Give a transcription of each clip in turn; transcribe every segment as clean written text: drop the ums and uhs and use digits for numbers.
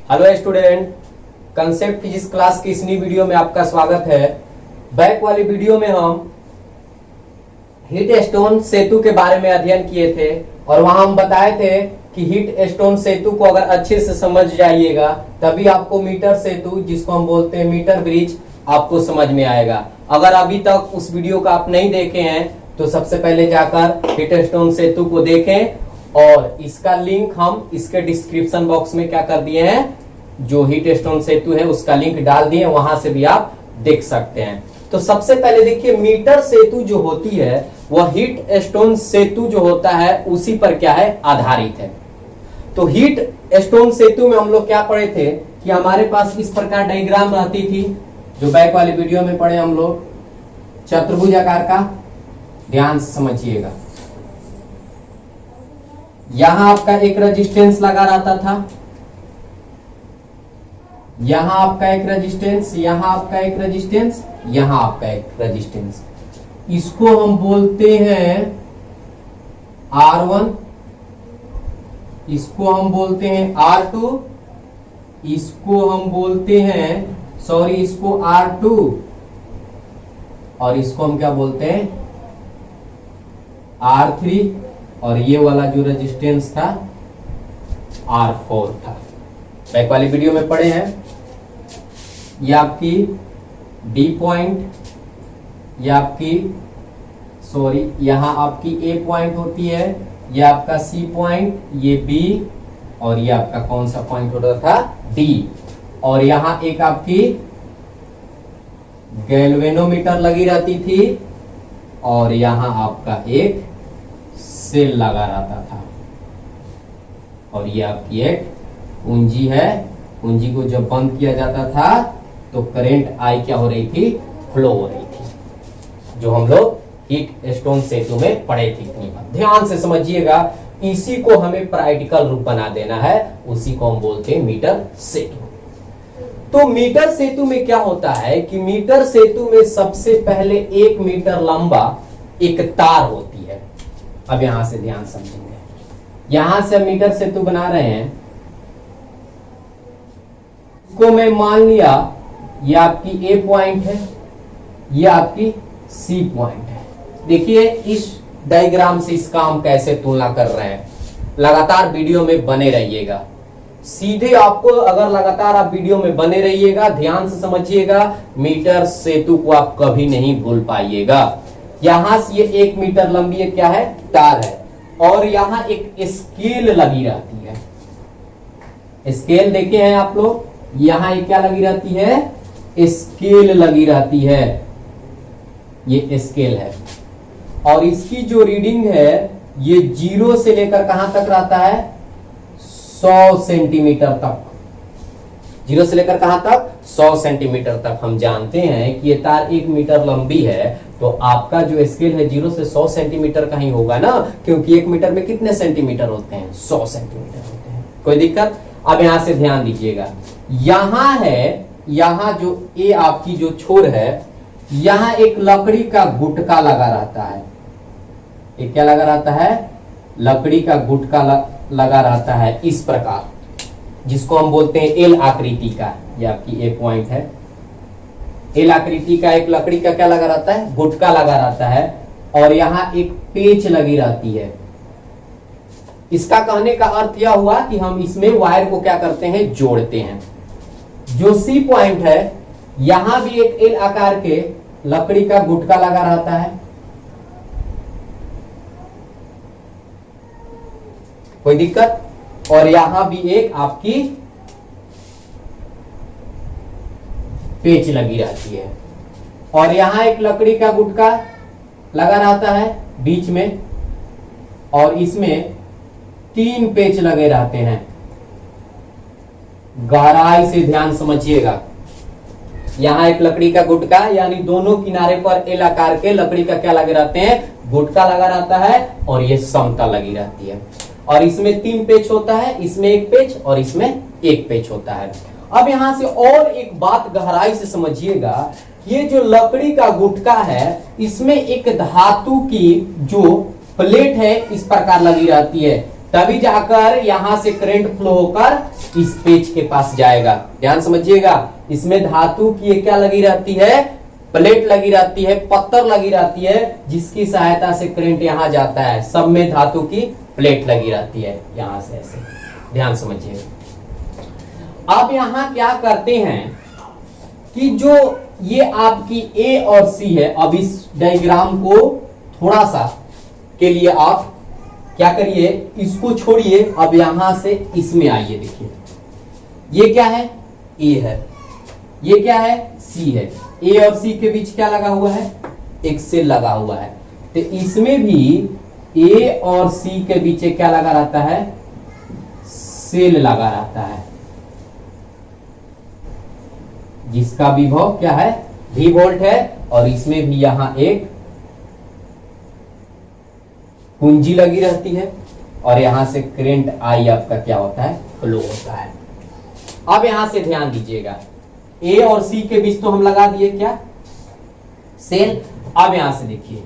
Hello student, concept physics class की इस नई वीडियो में आपका स्वागत है। बैक वाली वीडियो में हम हीट स्टोन सेतु के बारे में अध्ययन किए थे और वहां हम बताए थे कि हीट स्टोन सेतु को अगर अच्छे से समझ जाइएगा तभी आपको मीटर सेतु, जिसको हम बोलते हैं मीटर ब्रिज, आपको समझ में आएगा। अगर अभी तक उस वीडियो को आप नहीं देखे हैं तो सबसे पहले जाकर हीट स्टोन सेतु को देखें और इसका लिंक हम इसके डिस्क्रिप्शन बॉक्स में क्या कर दिए हैं, जो हीट स्टोन सेतु है उसका लिंक डाल दिए, वहां से भी आप देख सकते हैं। तो सबसे पहले देखिए, मीटर सेतु जो होती है वह हीट स्टोन सेतु जो होता है उसी पर क्या है, आधारित है। तो हीट स्टोन सेतु में हम लोग क्या पढ़े थे कि हमारे पास इस प्रकार डायग्राम रहती थी, जो बैक वाली वीडियो में पढ़े हम लोग, चतुर्भुज आकार का। ध्यान से समझिएगा, यहां आपका एक रेजिस्टेंस लगा रहता था, यहां आपका एक रेजिस्टेंस, यहां आपका एक रेजिस्टेंस, यहां आपका एक रेजिस्टेंस। इसको हम बोलते हैं R1, इसको हम बोलते हैं R2, इसको हम बोलते हैं इसको R2 और इसको हम क्या बोलते हैं, R3, और ये वाला जो रेजिस्टेंस था R4 था। बैक वाली वीडियो में पढ़े हैं। ये आपकी D पॉइंट, ये आपकी यहां आपकी A पॉइंट होती है, ये आपका C पॉइंट, ये B, और ये आपका कौन सा पॉइंट होता था, D। और यहां एक आपकी गैल्वेनोमीटर लगी रहती थी और यहां आपका एक सेल लगा रहता था, और ये आपकी एक कुंजी है। कुंजी को जब बंद किया जाता था तो करंट आई क्या हो रही थी, फ्लो हो रही थी, जो हम लोग हीट स्टोन सेतु में पढ़े थे। इतनी बात ध्यान से समझिएगा, इसी को हमें प्रैक्टिकल रूप बना देना है, उसी को हम बोलते हैं मीटर सेतु। तो मीटर सेतु में क्या होता है कि मीटर सेतु में सबसे पहले 1 मीटर लंबा एक तार होती है। अब यहां से ध्यान समझेंगे, यहां से मीटर सेतु बना रहे हैं, इसको मैं मान लिया ये आपकी A पॉइंट है, ये आपकी C पॉइंट है। देखिए इस डायग्राम से इसका हम कैसे तुलना कर रहे हैं, लगातार वीडियो में बने रहिएगा। सीधे आपको, अगर लगातार आप वीडियो में बने रहिएगा, ध्यान से समझिएगा, मीटर सेतु को आप कभी नहीं भूल पाइएगा। यहां से ये 1 मीटर लंबी एक क्या है, तार है, और यहां एक स्केल लगी रहती है। स्केल देखे हैं आप लोग, यहां एक क्या लगी रहती है, स्केल लगी रहती है, ये स्केल है। और इसकी जो रीडिंग है ये 0 से लेकर कहां तक रहता है, 100 सेंटीमीटर तक। 0 से लेकर कहां तक, 100 सेंटीमीटर तक। हम जानते हैं कि ये तार 1 मीटर लंबी है, तो आपका जो स्केल है 0 से 100 सेंटीमीटर का ही होगा ना, क्योंकि 1 मीटर में कितने सेंटीमीटर होते हैं, 100 सेंटीमीटर होते हैं। कोई दिक्कत? अब यहां से ध्यान दीजिएगा, यहां है, यहां जो ए आपकी जो छोर है, यहां एक लकड़ी का गुटका लगा रहता है। एक क्या लगा रहता है, लकड़ी का गुटका लगा रहता है इस प्रकार, जिसको हम बोलते हैं एल आकृति का। ये आपकी ए पॉइंट है, एल आकृति का एक लकड़ी का क्या लगा रहता है, गुटका लगा रहता है, और यहां एक पेच लगी रहती है। इसका कहने का अर्थ यह हुआ कि हम इसमें वायर को क्या करते हैं, जोड़ते हैं। जो सी पॉइंट है, यहां भी एक एल आकार के लकड़ी का गुटका लगा रहता है। कोई दिक्कत? और यहां भी एक आपकी पेच लगी रहती है, और यहां एक लकड़ी का गुटका लगा रहता है बीच में, और इसमें 3 पेच लगे रहते हैं। गहराई से ध्यान समझिएगा, यहां एक लकड़ी का गुटका, यानी दोनों किनारे पर एल आकार के लकड़ी का क्या लगे रहते हैं, गुटका लगा रहता है, और ये समतल लगी रहती है। और इसमें 3 पेच होता है, इसमें 1 पेच और इसमें 1 पेच होता है। अब यहां से और एक बात गहराई से समझिएगा, ये जो लकड़ी का गुटका है, इसमें एक धातु की जो प्लेट है इस प्रकार लगी रहती है, तभी जाकर यहां से करंट फ्लो होकर इस पेज के पास जाएगा। ध्यान समझिएगा, इसमें धातु की क्या लगी रहती है, प्लेट लगी रहती है, पत्थर लगी रहती है, जिसकी सहायता से करंट यहां जाता है। सब में धातु की प्लेट लगी रहती है यहां से ऐसे। ध्यान समझिएगा। अब यहां क्या करते हैं कि जो ये आपकी ए और सी है, अब इस डायग्राम को थोड़ा सा के लिए आप क्या करिए, इसको छोड़िए, अब यहां से इसमें आइए। देखिए ये क्या है, ए है, ये क्या है, सी है। ए और सी के बीच क्या लगा हुआ है, एक सेल लगा हुआ है। तो इसमें भी ए और सी के बीच क्या लगा रहता है, सेल लगा रहता है, जिसका विभव क्या है, V वोल्ट है। और इसमें भी यहां एक कुंजी लगी रहती है और यहां से करंट I आपका क्या होता है, फ्लो होता है। अब यहां से ध्यान दीजिएगा, ए और सी के बीच तो हम लगा दिए क्या, सेल। अब यहां से देखिए,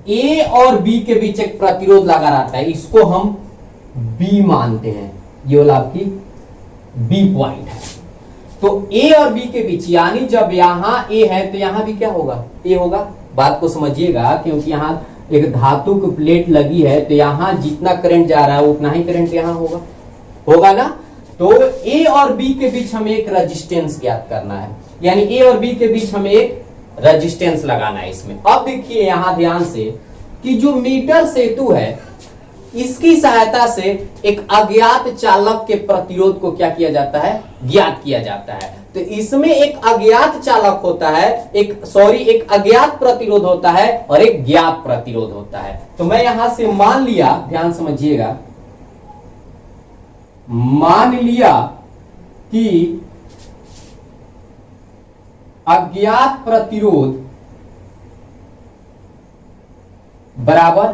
ए और बी के बीच एक प्रतिरोध लगा रहता है, इसको हम बी मानते हैं, ये वाला आपकी बी पॉइंट है। तो ए और बी के बीच, यानी जब यहां ए है तो यहां भी क्या होगा, ए होगा। बात को समझिएगा, क्योंकि यहां एक धातु की प्लेट लगी है, तो यहां जितना करंट जा रहा है उतना ही करंट यहां होगा ना। तो ए और बी के बीच हमें एक रेजिस्टेंस ज्ञात करना है, यानी ए और बी के बीच हमें एक रेजिस्टेंस लगाना है इसमें। अब देखिए यहां ध्यान से कि जो मीटर सेतु है, इसकी सहायता से एक अज्ञात चालक के प्रतिरोध को क्या किया जाता है, ज्ञात किया जाता है। तो इसमें एक अज्ञात चालक होता है, एक अज्ञात प्रतिरोध होता है और एक ज्ञात प्रतिरोध होता है। तो मैं यहां से मान लिया, ध्यान समझिएगा, मान लिया कि अज्ञात प्रतिरोध बराबर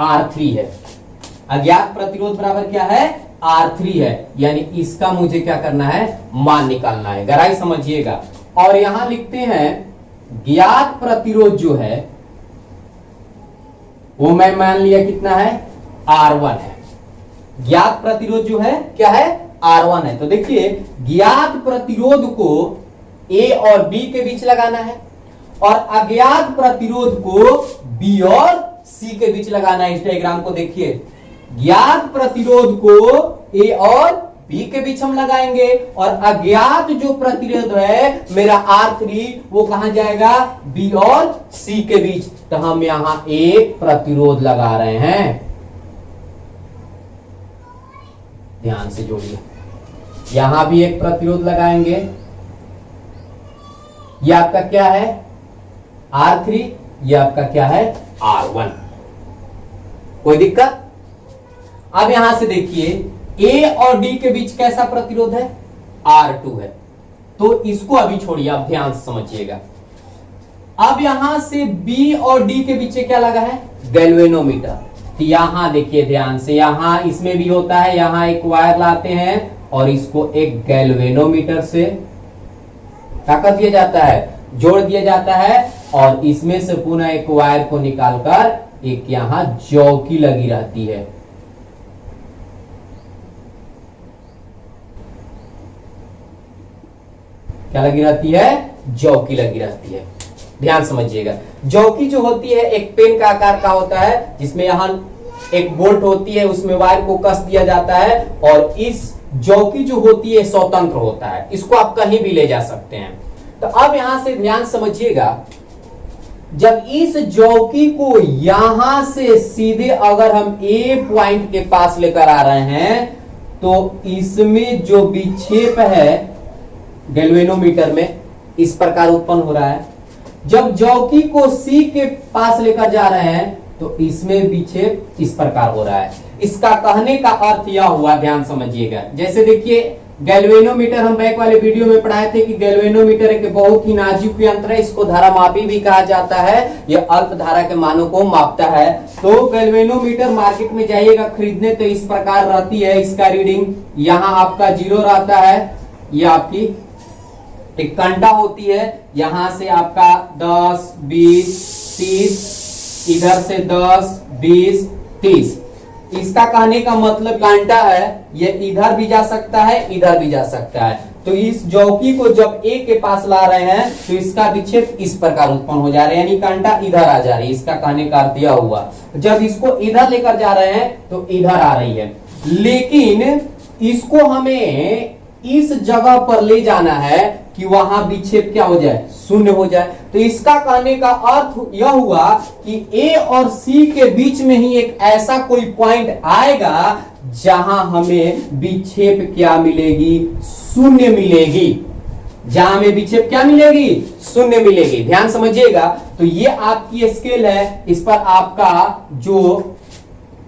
R3 है। अज्ञात प्रतिरोध बराबर क्या है, R3 है, यानी इसका मुझे क्या करना है, मान निकालना है। गहराई समझिएगा। और यहां लिखते हैं ज्ञात प्रतिरोध जो है वो मैं मान लिया कितना है, R1 है। ज्ञात प्रतिरोध जो है क्या है, R1 है। तो देखिए ज्ञात प्रतिरोध को ए और बी के बीच लगाना है और अज्ञात प्रतिरोध को बी और सी के बीच लगाना है। इस डायग्राम को देखिए, ज्ञात प्रतिरोध को ए और बी के बीच हम लगाएंगे और अज्ञात जो प्रतिरोध है मेरा R3, वो कहां जाएगा, बी और सी के बीच। तो हम यहां एक प्रतिरोध लगा रहे हैं। ध्यान से जोड़िए, यहां भी एक प्रतिरोध लगाएंगे। यह आपका क्या है, R3, यह आपका क्या है, R1। कोई दिक्कत। अब यहां से देखिए ए और डी के बीच कैसा प्रतिरोध है, R2 है। तो इसको अभी छोड़िए, आप ध्यान से समझिएगा। अब यहां से बी और डी के बीच क्या लगा है, गैल्वेनोमीटर। तो यहां देखिए ध्यान से, यहां इसमें भी होता है, यहां एक वायर लाते हैं और इसको एक गैल्वेनोमीटर से क्या कर दिया जाता है, जोड़ दिया जाता है और इसमें से पुनः एक वायर को निकालकर एक यहां चौकी लगी रहती है। क्या लगी रहती है, जौकी लगी रहती है। ध्यान समझिएगा, जौकी जो होती है एक पेन का आकार का होता है, जिसमें यहां एक बोल्ट होती है, उसमें वायर को कस दिया जाता है और इस जौकी जो होती है स्वतंत्र होता है, इसको आप कहीं भी ले जा सकते हैं। तो अब यहां से ध्यान समझिएगा, जब इस जौकी को यहां से सीधे अगर हम ए पॉइंट के पास लेकर आ रहे हैं, तो इसमें जो विक्षेप है गैल्वेनोमीटर में इस प्रकार उत्पन्न हो रहा है। जब जौकी को सी के पास लेकर जा रहे हैं तो इसमें विक्षेप इस प्रकार हो रहा है। इसका कहने का अर्थ यह हुआ, ध्यान समझिएगा, जैसे देखिए गैल्वेनोमीटर हम बैक वाले वीडियो में पढ़ाए थे कि गैल्वेनोमीटर एक बहुत ही नाजुक यंत्र है, इसको धारामापी भी कहा जाता है। यह अल्प धारा के मानों को मापता है। तो गैल्वेनोमीटर मार्केट में जाइएगा खरीदने तो इस प्रकार रहती है, इसका रीडिंग यहाँ आपका 0 रहता है, यह आपकी एक कंडा होती है, यहां से आपका 10, 20, 30, इधर से 10, 20, 30। इसका कहने का मतलब कांटा है ये इधर भी जा सकता है, इधर भी जा सकता है। तो इस चौकी को जब ए के पास ला रहे हैं तो इसका विक्षेप इस प्रकार उत्पन्न हो जा रहा है, यानी कांटा इधर आ जा रही है। इसका कहने का अर्थ यह हुआ। जब इसको इधर लेकर जा रहे हैं तो इधर आ रही है, लेकिन इसको हमें इस जगह पर ले जाना है कि वहां विक्षेप क्या हो जाए, शून्य हो जाए। तो इसका कहने का अर्थ यह हुआ कि ए और सी के बीच में ही एक ऐसा कोई पॉइंट आएगा जहां हमें विक्षेप क्या मिलेगी, शून्य मिलेगी। जहां हमें विक्षेप क्या मिलेगी, शून्य मिलेगी। ध्यान समझिएगा। तो ये आपकी स्केल है, इस पर आपका जो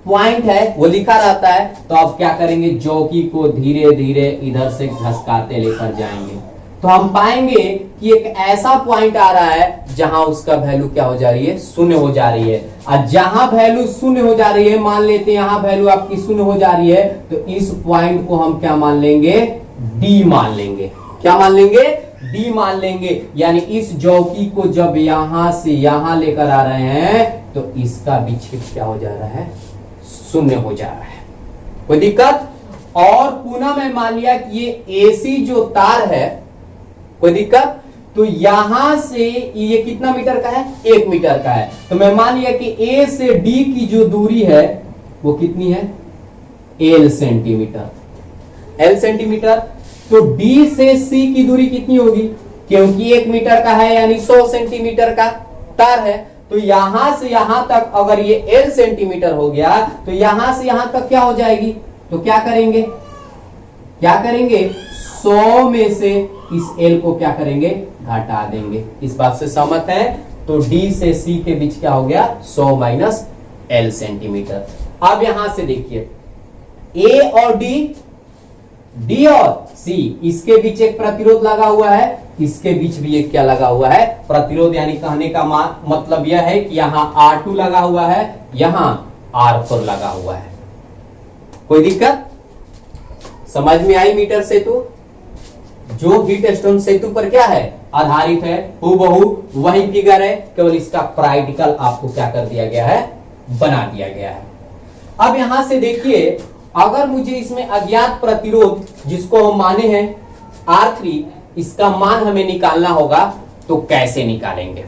पॉइंट है वो लिखा रहता है। तो आप क्या करेंगे, चौकी को धीरे धीरे इधर से घसकाते लेकर जाएंगे तो हम पाएंगे कि एक ऐसा पॉइंट आ रहा है जहां उसका वैल्यू क्या हो जा रही है, शून्य हो जा रही है। और जहां वैल्यू शून्य हो जा रही है, मान लेते हैं यहां वैल्यू आपकी शून्य हो जा रही है, तो इस पॉइंट को हम क्या मान लेंगे, डी मान लेंगे। क्या मान लेंगे, डी मान लेंगे। यानी इस चौकी को जब यहां से यहां लेकर आ रहे हैं तो इसका विक्षेप क्या हो जा रहा है, शून्य हो जा रहा है। कोई दिक्कत? और पुनः मैं मान लिया कि ये एसी जो तार है, कोई दिक्कत? तो यहां से ये कितना मीटर का है, 1 मीटर का है। तो मैं मान लिया कि ए से डी की जो दूरी है वो कितनी है, एल सेंटीमीटर, एल सेंटीमीटर। तो डी से सी की दूरी कितनी होगी, क्योंकि 1 मीटर का है यानी 100 सेंटीमीटर का तार है। तो यहां से यहां तक अगर ये एल सेंटीमीटर हो गया तो यहां से यहां तक क्या हो जाएगी, तो क्या करेंगे, क्या करेंगे, 100 में से इस एल को क्या करेंगे, घटा देंगे। इस बात से सहमत है? तो डी से सी के बीच क्या हो गया, 100 माइनस एल सेंटीमीटर। अब यहां से देखिए ए और डी और सी, इसके बीच एक प्रतिरोध लगा हुआ है, इसके बीच भी एक क्या लगा हुआ है, प्रतिरोध। यानी कहने का मतलब यह है कि यहां R2 लगा हुआ है, यहां R4 लगा हुआ है। कोई दिक्कत? समझ में आई? मीटर सेतु जो हीट स्टोन सेतु पर क्या है, आधारित है, हूबहू वही फिगर है, केवल इसका प्रैक्टिकल आपको क्या कर दिया गया है, बना दिया गया है। अब यहां से देखिए, अगर मुझे इसमें अज्ञात प्रतिरोध जिसको हम माने हैं R3, इसका मान हमें निकालना होगा, तो कैसे निकालेंगे?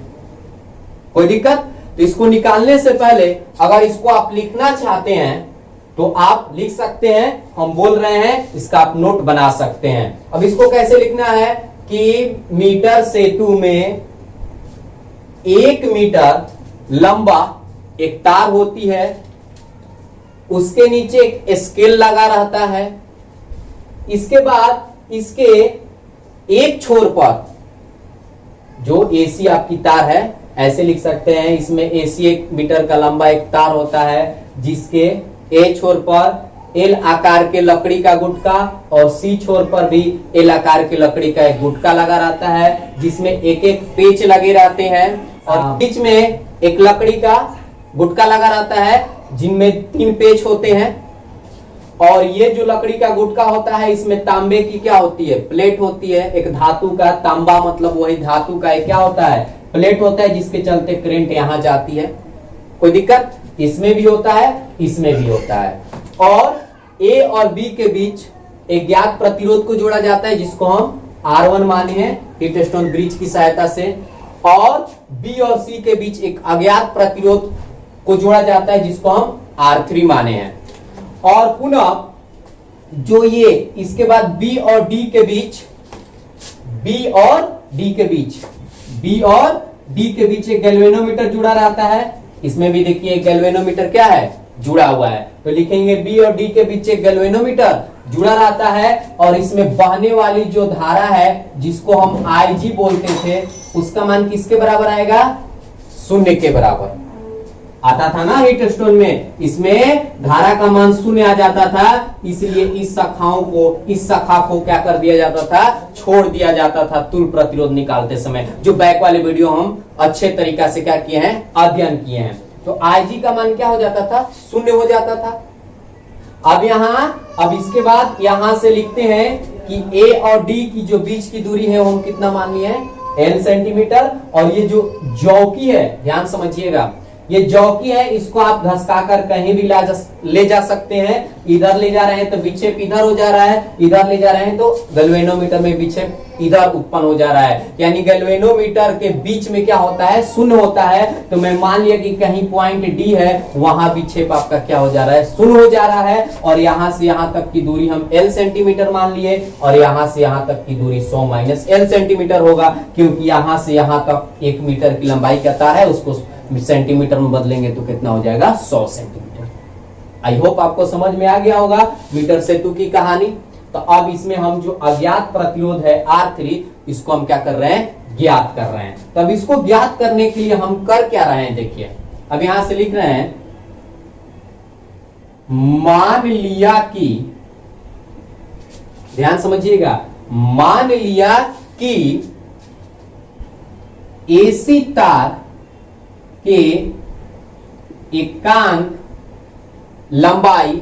कोई दिक्कत? तो इसको निकालने से पहले अगर इसको आप लिखना चाहते हैं तो आप लिख सकते हैं, हम बोल रहे हैं, इसका आप नोट बना सकते हैं। अब इसको कैसे लिखना है कि मीटर सेतु में 1 मीटर लंबा एक तार होती है, उसके नीचे एक स्केल लगा रहता है, इसके बाद इसके एक छोर पर जो एसी आपकी तार है, ऐसे लिख सकते हैं, इसमें एसी 1 मीटर का लंबा एक तार होता है जिसके ए छोर पर एल आकार के लकड़ी का गुटका और सी छोर पर भी एल आकार के लकड़ी का एक गुटका लगा रहता है, जिसमें एक एक पेच लगे रहते हैं और बीच में एक लकड़ी का गुटका लगा रहता है जिनमें 3 पेच होते हैं। और ये जो लकड़ी का गुटका होता है, इसमें तांबे की क्या होती है, प्लेट होती है, एक धातु का, तांबा मतलब वही धातु का एक क्या होता है, प्लेट होता है, जिसके चलते करंट यहां जाती है। कोई दिक्कत? इसमें भी होता है, इसमें भी होता है। और ए और बी के बीच एक ज्ञात प्रतिरोध को जोड़ा जाता है जिसको हम R1 माने हैं हीट स्टोन ब्रिज की सहायता से, और बी और सी के बीच एक अज्ञात प्रतिरोध को जोड़ा जाता है जिसको हम R3 माने हैं। और पुनः जो ये इसके बाद बी और डी के बीच, बी और डी के बीच एक गैल्वेनोमीटर जुड़ा रहता है। इसमें भी देखिए एक गैल्वेनोमीटर क्या है, जुड़ा हुआ है। तो लिखेंगे बी और डी के बीच एक गैल्वेनोमीटर जुड़ा रहता है और इसमें बहने वाली जो धारा है जिसको हम IG बोलते थे, उसका मान किसके बराबर आएगा, 0 के बराबर आता था ना हीट स्टोन में। इसमें धारा का मान 0 आ जाता था, इसलिए इस शाखा को क्या कर दिया जाता था, छोड़ दिया जाता था तुल प्रतिरोध निकालते समय, जो बैक वाले वीडियो हम अच्छे तरीका से क्या किए हैं, अध्ययन किए हैं। तो IG का मान क्या हो जाता था, 0 हो जाता था। अब इसके बाद यहां से लिखते हैं कि A और D की जो बीच की दूरी है वो हम कितना मान लिए हैं, L सेंटीमीटर। और ये जो चौकी है, ध्यान समझिएगा, ये जॉकी है, इसको आप घसका कर कहीं भी ले जा सकते हैं। इधर ले जा रहे हैं तो विक्षेप इधर हो जा रहा है, इधर ले जा रहे हैं तो गैल्वेनोमीटर में विक्षेप इधर उत्पन्न हो जा रहा है। यानी गैल्वेनोमीटर के बीच में क्या होता है, शून्य होता है। तो मैं मान लिया कि कहीं पॉइंट डी है, वहां विक्षेप आपका क्या हो जा रहा है, शून्य हो जा रहा है। और यहां से यहां तक की दूरी हम L सेंटीमीटर मान लिए, और यहां से यहां तक की दूरी 100 माइनस L सेंटीमीटर होगा, क्योंकि यहां से यहां तक 1 मीटर की लंबाई का तार है, उसको सेंटीमीटर में बदलेंगे तो कितना हो जाएगा, 100 सेंटीमीटर। आई होप आपको समझ में आ गया होगा मीटर सेतु की कहानी। तो अब इसमें हम जो अज्ञात प्रतिरोध है R3, इसको हम क्या कर रहे हैं, ज्ञात कर रहे हैं। तो अब इसको ज्ञात करने के लिए हम कर क्या रहे हैं, देखिए अब यहां से लिख रहे हैं, मान लिया कि, ध्यान समझिएगा, मान लिया कि एसी तार के एकांक लंबाई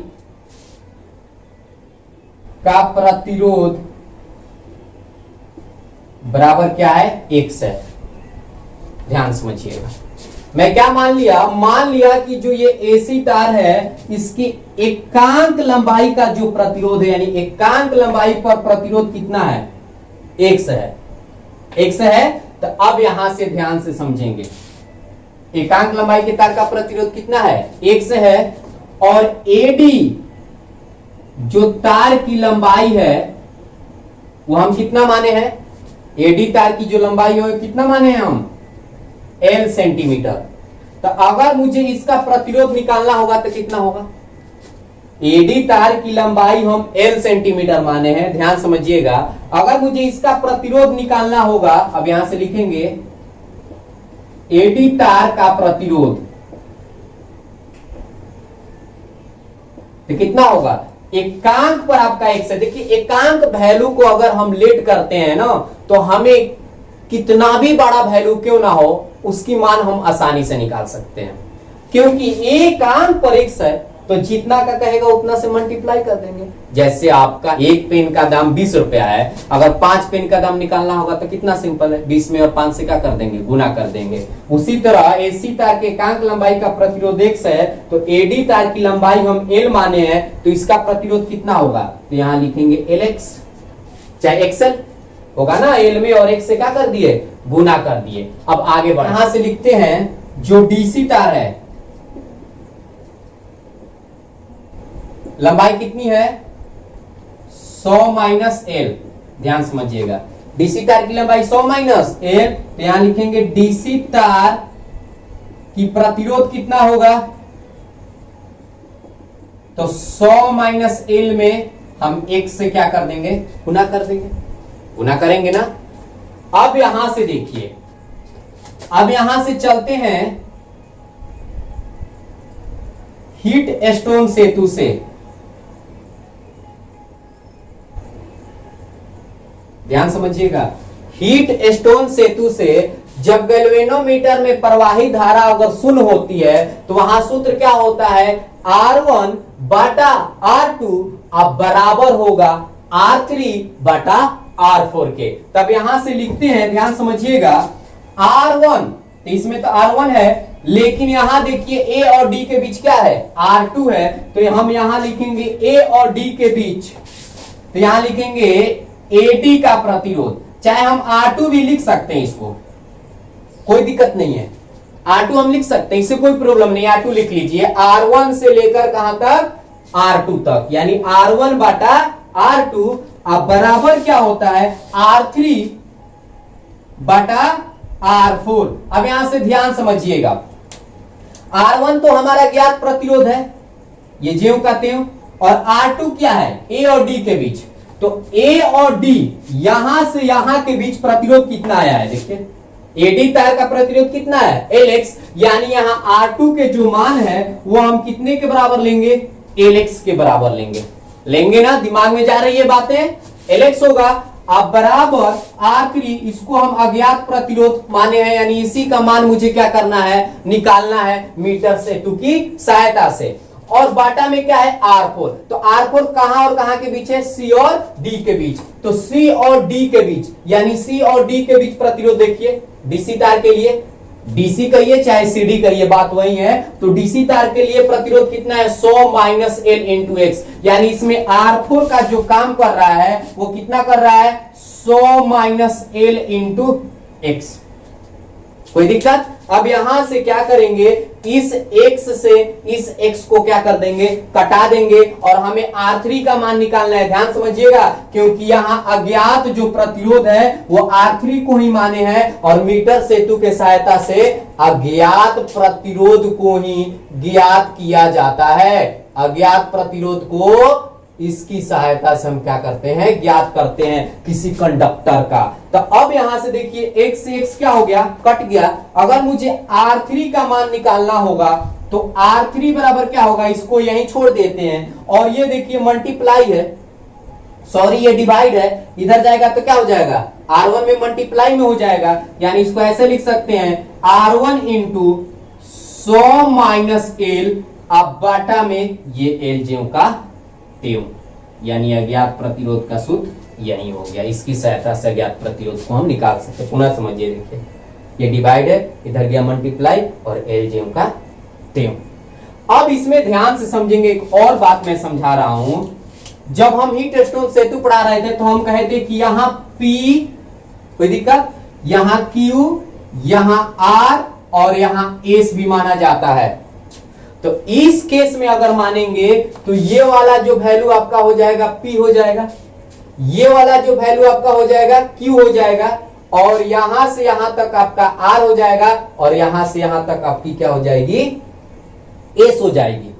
का प्रतिरोध बराबर क्या है, 1 है। ध्यान समझिएगा, मैं क्या मान लिया कि जो ये एसी तार है, इसकी एकांक लंबाई का जो प्रतिरोध है, यानी एकांक लंबाई पर प्रतिरोध कितना है, 1 है। 1 है। तो अब यहां से ध्यान से समझेंगे, एकांक लंबाई के तार का प्रतिरोध कितना है, 1 है। और एडी जो तार की लंबाई है वो हम कितना माने हैं, एडी तार की जो लंबाई है कितना माने हैं हम, L सेंटीमीटर। तो अगर मुझे इसका प्रतिरोध निकालना होगा तो कितना होगा, एडी तार की लंबाई हम L सेंटीमीटर माने हैं। ध्यान समझिएगा, अगर मुझे इसका प्रतिरोध निकालना होगा, अब यहां से लिखेंगे एडी तार का प्रतिरोध तो कितना होगा, एकांक पर आपका 1 है। देखिए एकांक वैल्यू को अगर हम लेट करते हैं ना, तो हमें कितना भी बड़ा वैल्यू क्यों ना हो, उसकी मान हम आसानी से निकाल सकते हैं, क्योंकि एकांक पर 1 है, तो जितना का कहेगा उतना से मल्टीप्लाई कर देंगे। जैसे आपका एक पेन का दाम 20 रुपया है, अगर 5 पेन का दाम निकालना होगा तो कितना सिंपल है, 20 में और 5 से क्या कर देंगे, गुना कर देंगे। उसी तरह एसी तार के एकांक लंबाई का प्रतिरोध 1 है, तो एडी तार की लंबाई हम L माने हैं, तो इसका प्रतिरोध कितना होगा, तो यहां लिखेंगे LX, चाहे XL होगा ना, L में और X से क्या कर दिए, गुना कर दिए। अब आगे बढ़, यहां से लिखते हैं जो डीसी तार है, लंबाई कितनी है, 100 माइनस L। ध्यान समझिएगा, डीसी तार की लंबाई 100 माइनस L, तो यहां लिखेंगे डीसी तार की प्रतिरोध कितना होगा, तो 100 माइनस L में हम 1 से क्या कर देंगे, गुना कर देंगे, गुना करेंगे ना। अब यहां से देखिए, अब यहां से चलते हैं हीट स्टोन सेतु से। ध्यान समझिएगा, हीट स्टोन सेतु से जब गैल्वेनोमीटर में प्रवाही धारा अगर शून्य होती है, तो वहां सूत्र क्या होता है, R1 बटा R2 अब बराबर होगा R3 बटा R4 के। तब यहां से लिखते हैं, ध्यान समझिएगा, R1, तो इसमें तो R1 है, लेकिन यहां देखिए A और D के बीच क्या है, R2 है, तो हम यहां लिखेंगे A और D के बीच, तो यहां लिखेंगे AD का प्रतिरोध, चाहे हम R2 भी लिख सकते हैं, इसको कोई दिक्कत नहीं है, R2 हम लिख सकते हैं, इससे कोई प्रॉब्लम नहीं, R2 लिख लीजिए। R1 से लेकर कहां तक, R2 तक, यानी R1 बटा R2 अब बराबर क्या होता है, R3 बटा R4। अब यहां से ध्यान समझिएगा, R1 तो हमारा ज्ञात प्रतिरोध है, ये ज्यों का त्यों, और R2 क्या है, A और D के बीच, तो A और D यहां से यहां के बीच प्रतिरोध कितना आया है, देखिए एडी तार का प्रतिरोध कितना है, LX, यानी यहां R2 के जो मान है वो हम कितने के बराबर लेंगे, LX के बराबर लेंगे ना, दिमाग में जा रही है बातें, LX होगा। अब बराबर R3, इसको हम अज्ञात प्रतिरोध माने हैं, यानी इसी का मान मुझे क्या करना है, निकालना है मीटर सेतु की सहायता से। और बाटा में क्या है, R4, तो R4 कहां और कहां के बीच है, C और D के बीच, तो C और D के बीच, यानी C और D के बीच प्रतिरोध देखिए डीसी तार के लिए डीसी कहिए चाहे सीडी कहिए, बात वही है। तो डीसी तार के लिए प्रतिरोध कितना है? 100 माइनस एल इंटू एक्स, यानी इसमें R4 का जो काम कर रहा है वो कितना कर रहा है? 100 माइनस एल इंटू एक्स। कोई दिक्कत? अब यहां से क्या करेंगे, इस x से इस x को क्या कर देंगे? कटा देंगे, और हमें R3 का मान निकालना है। ध्यान समझिएगा, क्योंकि यहां अज्ञात जो प्रतिरोध है वो R3 को ही माने हैं, और मीटर सेतु के सहायता से अज्ञात प्रतिरोध को ही ज्ञात किया जाता है। अज्ञात प्रतिरोध को इसकी सहायता से हम क्या करते हैं? ज्ञात करते हैं किसी कंडक्टर का। तो अब यहां से देखिए x से x क्या हो गया? कट गया। अगर मुझे R3 का मान निकालना होगा तो R3 बराबर क्या होगा? इसको यहीं छोड़ देते हैं, और ये देखिए मल्टीप्लाई है, सॉरी ये डिवाइड है, इधर जाएगा तो क्या हो जाएगा? R1 में मल्टीप्लाई में हो जाएगा, यानी इसको ऐसे लिख सकते हैं R1 इंटू 100 माइनस एल, अब बाटा में ये एल ज्यों का त्यों, यानी अज्ञात प्रतिरोध का सूत्र यही हो गया। इसकी सहायता से अज्ञात प्रतिरोध को हम निकाल सकते हैं। पुनः समझिए, देखिए ये डिवाइड है, इधर गया मल्टीप्लाई, और एल ज्यों का त्यों। अब इसमें ध्यान से समझेंगे, एक और बात मैं समझा रहा हूं। जब हम हीट स्टोन सेतु पढ़ा रहे थे तो हम कहे थे कि यहां P, कोई दिक्कत, यहां Q, यहां R और यहां S भी माना जाता है। तो इस केस में अगर मानेंगे तो ये वाला जो वैल्यू आपका हो जाएगा P हो जाएगा, ये वाला जो वैल्यू आपका हो जाएगा Q हो जाएगा, और यहां से यहां तक आपका R हो जाएगा, और यहां से यहां तक आपकी क्या हो जाएगी? S हो जाएगी।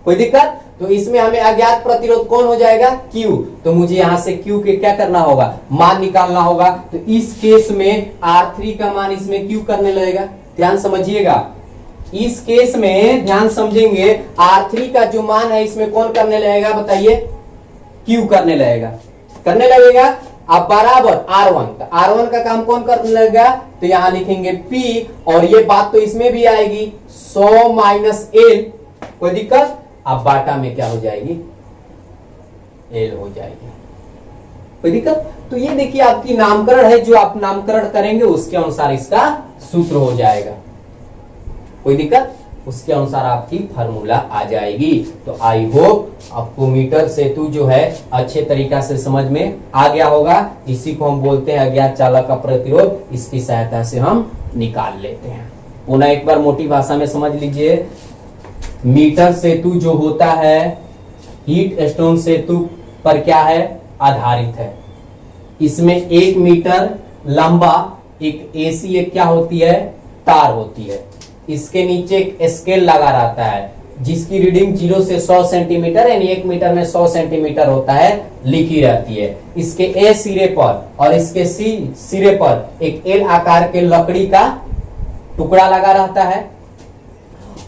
कोई दिक्कत? तो इसमें हमें अज्ञात प्रतिरोध कौन हो जाएगा? Q। तो मुझे यहां से Q के क्या करना होगा? मान निकालना होगा। तो इस केस में R3 का मान इसमें Q करने लगेगा। ध्यान समझिएगा, इस केस में ध्यान समझेंगे, R3 का जो मान है इसमें कौन करने लगेगा? बताइए, Q करने लगेगा, करने लगेगा। अब बराबर R1, तो R1 का काम कौन करने लगेगा? तो यहां लिखेंगे P, और ये बात तो इसमें भी आएगी 100 माइनस एल, कोई दिक्कत? अब बाटा में क्या हो जाएगी? एल हो जाएगी। कोई दिक्कत? तो ये देखिए आपकी नामकरण है, जो आप नामकरण करेंगे उसके अनुसार इसका सूत्र हो जाएगा। कोई दिक्कत? उसके अनुसार आपकी फार्मूला आ जाएगी। तो आई होप आपको मीटर सेतु जो है अच्छे तरीका से समझ में आ गया होगा। इसी को हम बोलते हैं अज्ञात चालक का प्रतिरोध, इसकी सहायता से हम निकाल लेते हैं। पुनः एक बार मोटी भाषा में समझ लीजिए, मीटर सेतु जो होता है हीट स्टोन सेतु पर क्या है? आधारित है। इसमें 1 मीटर लंबा एक एसी एक क्या होती है? तार होती है। इसके नीचे एक स्केल लगा रहता है जिसकी रीडिंग 0 से 100 सेंटीमीटर, यानी 1 मीटर में 100 सेंटीमीटर होता है, लिखी रहती है। इसके ए सिरे पर और इसके सी सिरे पर एक एल आकार के लकड़ी का टुकड़ा लगा रहता है,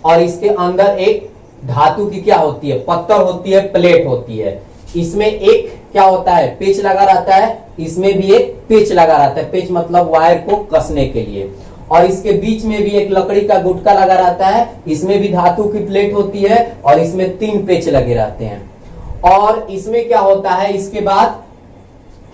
और इसके अंदर एक धातु की क्या होती है? पत्थर होती है, प्लेट होती है। इसमें एक क्या होता है? पेच लगा रहता है। इसमें भी एक पेच लगा रहता है, पेच मतलब वायर को कसने के लिए। और इसके बीच में भी एक लकड़ी का गुटका लगा रहता है, इसमें भी धातु की प्लेट होती है, और इसमें 3 पेच लगे रहते हैं। और इसमें क्या होता है? इसके बाद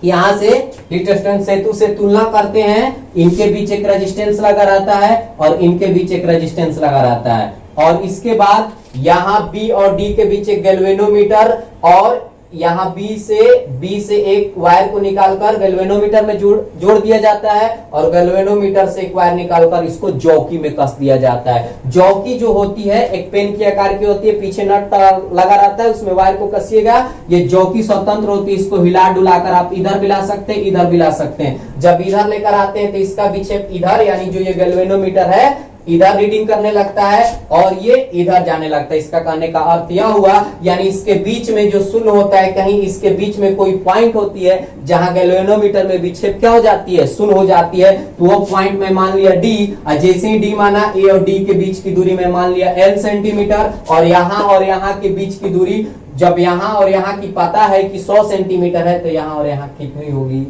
यहां से हीट स्टोन सेतु से तुलना करते हैं, इनके बीच एक रेजिस्टेंस लगा रहता है और इनके बीच एक रेजिस्टेंस लगा रहता है। और इसके बाद यहाँ बी और डी के बीच एक गैल्वेनोमीटर, और यहाँ बी से एक वायर को निकालकर गैल्वेनोमीटर में जोड़ दिया जाता है, और गैल्वेनोमीटर से एक वायर निकालकर इसको जौकी में कस दिया जाता है। जौकी जो होती है एक पेन की आकार की होती है, पीछे नट लगा रहता है, उसमें वायर को कसिएगा। ये जौकी स्वतंत्र होती है, इसको हिला डुलाकर आप इधर भी ला सकते हैं, इधर भी ला सकते हैं। जब इधर लेकर आते हैं तो इसका विक्षेप इधर, यानी जो ये गैल्वेनोमीटर है इधर रीडिंग करने लगता है, और ये इधर जाने लगता है। इसका कहने का अर्थ यह हुआ, यानी इसके बीच में जो शून्य होता है, कहीं इसके बीच में कोई पॉइंट होती है जहां गैल्वेनोमीटर में विक्षेप क्या हो जाती है? शून्य हो जाती है। तो वो पॉइंट में मान लिया डी, और जैसे ही डी माना, ए और डी के बीच की दूरी में मान लिया एल सेंटीमीटर, और यहाँ के बीच की दूरी, जब यहाँ और यहाँ की पता है कि 100 सेंटीमीटर है, तो यहाँ और यहाँ कितनी होगी?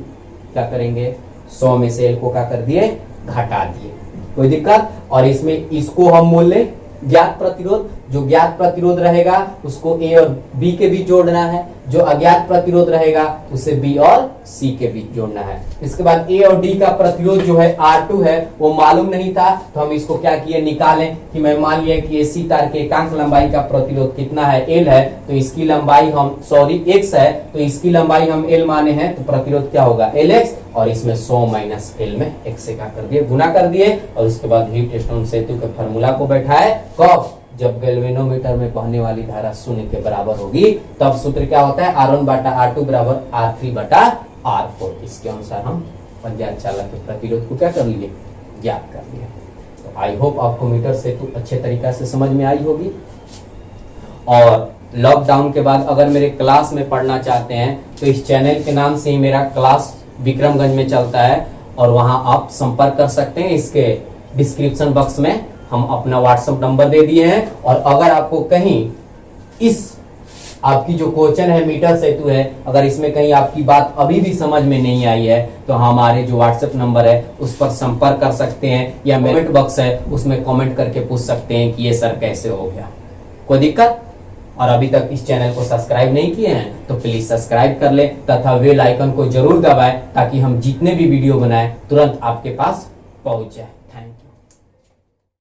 क्या करेंगे? 100 में से एल को क्या कर दिए? घटा दिए। कोई दिक्कत? और इसमें इसको हम बोल ले ज्ञात प्रतिरोध, जो ज्ञात प्रतिरोध रहेगा उसको ए और बी के बीच जोड़ना है, जो अज्ञात प्रतिरोध रहेगा उसे बी और सी के बीच जोड़ना है। इसके बाद ए और डी का प्रतिरोध जो है R2 है वो मालूम नहीं था, तो हम इसको क्या किए निकालें कि मैं मान लिया कि एसी तार के एकांक लंबाई का प्रतिरोध कितना है, L है, तो इसकी लंबाई हम X है, तो इसकी लंबाई हम L माने हैं, तो प्रतिरोध क्या होगा LX, और इसमें 100 माइनस L में X से क्या कर दिए गुना कर दिए, और उसके बाद हीट स्टोन सेतु के फार्मूला को बैठाए कब, जब गैल्वेनोमीटर में बहने वाली धारा 0 के बराबर होगी, तब सूत्र क्या होता है R1 बटा R2 बराबर R3 बटा R4। इसके अनुसार हम पंजाब चालक के प्रतिरोध को क्या कर लिए ज्ञात कर लिए। तो आई होप आपको मीटर सेतु अच्छे तरीका से समझ में आई होगी। और लॉकडाउन के बाद अगर मेरे क्लास में पढ़ना चाहते हैं तो इस चैनल के नाम से ही मेरा क्लास विक्रमगंज में चलता है, और वहां आप संपर्क कर सकते हैं। इसके डिस्क्रिप्शन बॉक्स में हम अपना व्हाट्सएप नंबर दे दिए हैं, और अगर आपको कहीं इस आपकी जो क्वेश्चन है मीटर सेतु है, अगर इसमें कहीं आपकी बात अभी भी समझ में नहीं आई है तो हमारे जो व्हाट्सएप नंबर है उस पर संपर्क कर सकते हैं, या कमेंट बॉक्स है उसमें कमेंट करके पूछ सकते हैं कि ये सर कैसे हो गया, कोई दिक्कत। और अभी तक इस चैनल को सब्सक्राइब नहीं किए हैं तो प्लीज सब्सक्राइब कर ले तथा बेल आइकन को जरूर दबाएं ताकि हम जितने भी वीडियो बनाएं तुरंत आपके पास पहुंच जाए। Thank you.